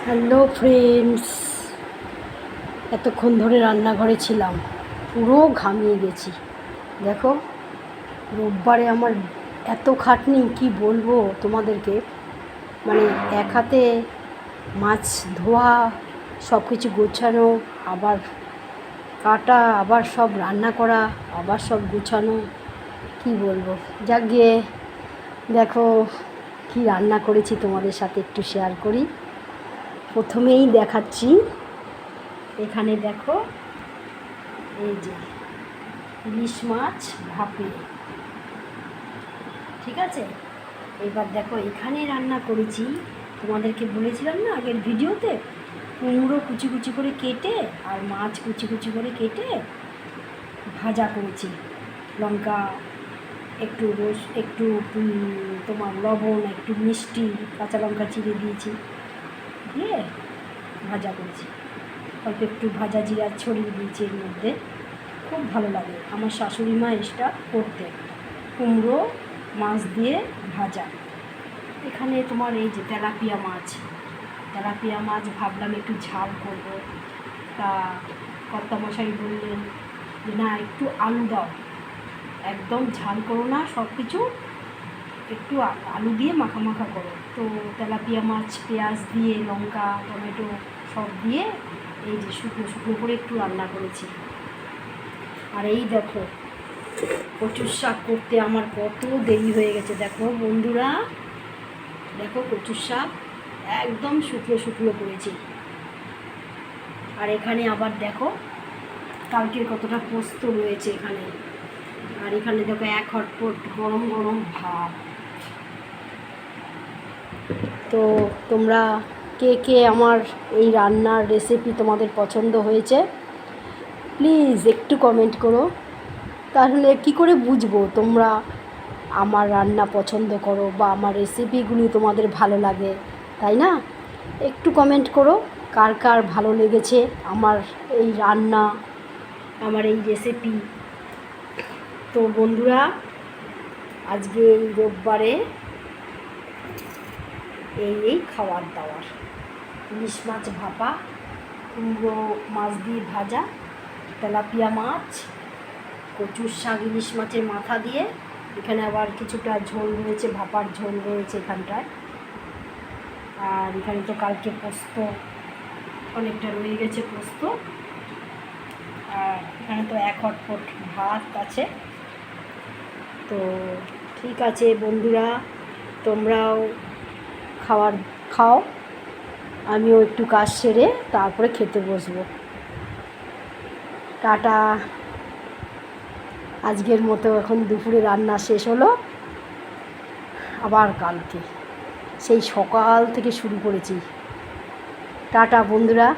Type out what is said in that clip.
Hello friends, এতক্ষণ ধরে রান্নাঘরে ছিলাম, পুরো ঘামিয়ে গেছি। দেখো, রোববারে আমার এত খাটনি কি বলবো তোমাদেরকে। মানে এক হাতে মাছ ধোয়া, সব কিছু গোছানো, আবার কাটা, আবার সব রান্না করা, আবার সব গোছানো, কি বলবো। যাক গিয়ে দেখো কি রান্না করেছি তোমাদের সাথে একটু শেয়ার করি। প্রথমেই দেখাচ্ছি, এখানে দেখো, এই যে ইলিশ মাছ ভাপে, ঠিক আছে। এবার দেখো এখানে রান্না করেছি, তোমাদেরকে বলেছিলাম না আগের ভিডিওতে, কুমড়ো কুচি কুচি করে কেটে আর মাছ কুচি কুচি করে কেটে ভাজা করেছি। লঙ্কা, একটু একটু তোমার লবণ, একটু মিষ্টি, কাঁচা লঙ্কা চিড়ে দিয়েছি, দিয়ে ভাজা করেছি। অল্প একটু ভাজা জিরা ছড়িয়ে দিয়েছি এর মধ্যে। খুব ভালো লাগে, আমার শাশুড়ি মা এটা করতে, কুমড়ো মাছ দিয়ে ভাজা। এখানে তোমার এই যে তেলাপিয়া মাছ ভাবলাম একটু ঝাল করব। তা কর্তামশাই বললেন যে না, একটু আলু দাও, একদম ঝাল করো না, সব কিছু একটু আলু দিয়ে মাখা মাখা করো। তো তেলাপিয়া মাছ পেঁয়াজ দিয়ে, লঙ্কা, টমেটো সব দিয়ে এই যে শুকনো শুকনো করে একটু রান্না করেছি। আর এই দেখো, কচুর শাক করতে আমার কত দেরি হয়ে গেছে। দেখো বন্ধুরা, দেখো কচুর শাক একদম শুকনো শুকনো করেছি। আর এখানে আবার দেখো কালকের কতটা পোস্ত রয়েছে এখানে। আর এখানে দেখো এক হটপট গরম গরম ভাত। তো তোমরা কে কে আমার এই রান্নার রেসিপি তোমাদের পছন্দ হয়েছে প্লিজ একটু কমেন্ট করো, তাহলে কি করে বুঝবো তোমরা আমার রান্না পছন্দ করো বা আমার রেসিপিগুলি তোমাদের ভালো লাগে, তাই না? একটু কমেন্ট করো কার কার ভালো লেগেছে আমার এই রান্না, আমার এই রেসিপি। তো বন্ধুরা, আজকে এই রোববারে এই খাবার দাবার, ইলিশ মাছ ভাপা, কুমড়ো মাছ দিয়ে ভাজা, তেলাপিয়া মাছ, কচুর শাক ইলিশ মাছের মাথা দিয়ে, এখানে আবার কিছুটা ঝোল রয়েছে, ভাপার ঝোল রয়েছে এখানটায়। আর এখানে তো কালকে পোস্ত অনেকটা রয়ে গেছে পোস্ত। আর এখানে তো এক হটপট ভাত আছে। তো ঠিক আছে বন্ধুরা, তোমরাও খাও, আমিও একটু কাজ সেরে তারপরে খেতে বসবো। টাটা। আজকের মতো এখন দুপুরে রান্না শেষ হলো, আবার কালকে সেই সকাল থেকে শুরু করেছি। টাটা বন্ধুরা।